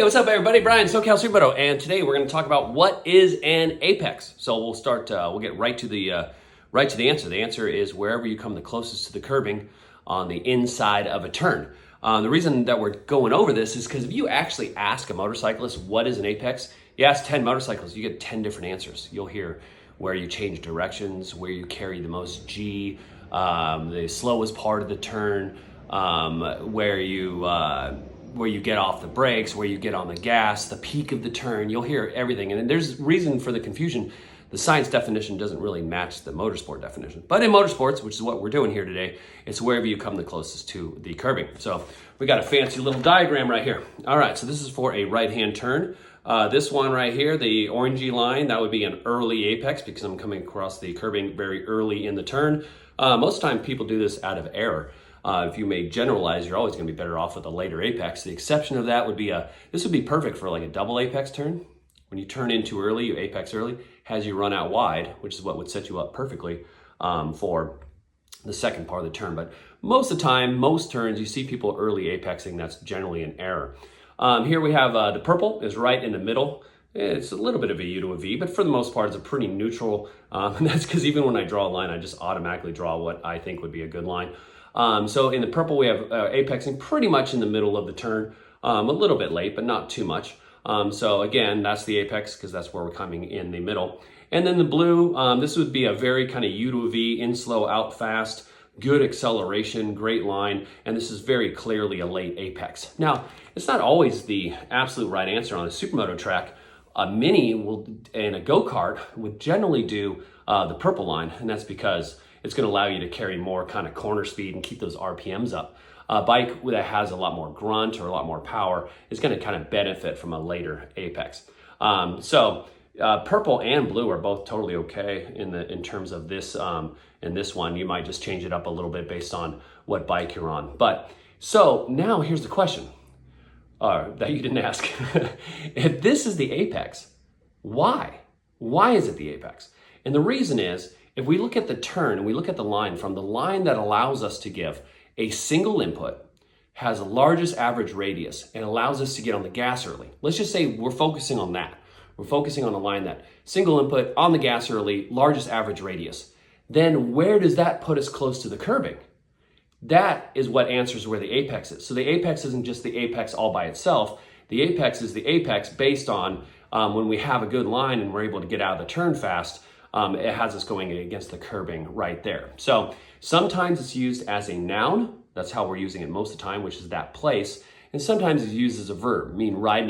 Hey, what's up, everybody? Brian, SoCal Supermoto, and today we're going to talk about what is an apex. So we'll start. We'll get right to the answer. The answer is wherever you come the closest to the curbing on the inside of a turn. The reason that we're going over this is because if you actually ask a motorcyclist what is an apex, you ask 10 motorcyclists, you get 10 different answers. You'll hear where you change directions, where you carry the most G, the slowest part of the turn, where you get off the brakes, where you get on the gas, the peak of the turn. You'll hear everything. And there's reason for the confusion. The science definition doesn't really match the motorsport definition. But in motorsports, which is what we're doing here today, it's wherever you come the closest to the curbing. So we got a fancy little diagram right here. All right, so this is for a right-hand turn. This one right here, the orangey line, that would be an early apex because I'm coming across the curbing very early in the turn. Most of the time people do this out of error. If you may generalize, you're always going to be better off with a later apex. The exception of that would be this would be perfect for like a double apex turn. When you turn in too early, you apex early, has you run out wide, which is what would set you up perfectly for the second part of the turn. But most of the time, most turns, you see people early apexing. That's generally an error. Here we have the purple is right in the middle. It's a little bit of a U to a V, but for the most part, it's a pretty neutral. And that's because even when I draw a line, I just automatically draw what I think would be a good line. So in the purple, we have apexing pretty much in the middle of the turn, a little bit late, but not too much. So again, that's the apex because that's where we're coming in the middle. And then the blue, this would be a very kind of U to a V, in slow, out fast, good acceleration, great line. And this is very clearly a late apex. Now, it's not always the absolute right answer on a supermoto track. A mini and a go-kart would generally do the purple line, and that's because it's going to allow you to carry more kind of corner speed and keep those RPMs up. A bike that has a lot more grunt or a lot more power is going to kind of benefit from a later apex. Purple and blue are both totally okay in terms of this. In this one, you might just change it up a little bit based on what bike you're on. But so now here's the question that you didn't ask. If this is the apex, why? Why is it the apex? And the reason is, if we look at the turn and we look at the line from the line that allows us to give a single input, has the largest average radius, and allows us to get on the gas early. Let's just say we're focusing on that. We're focusing on a line that single input, on the gas early, largest average radius. Then where does that put us close to the curbing? That is what answers where the apex is. So the apex isn't just the apex all by itself. The apex is the apex based on when we have a good line and we're able to get out of the turn fast. It has us going against the curbing right there. So sometimes it's used as a noun. That's how we're using it most of the time, which is that place. And sometimes it's used as a verb, mean ride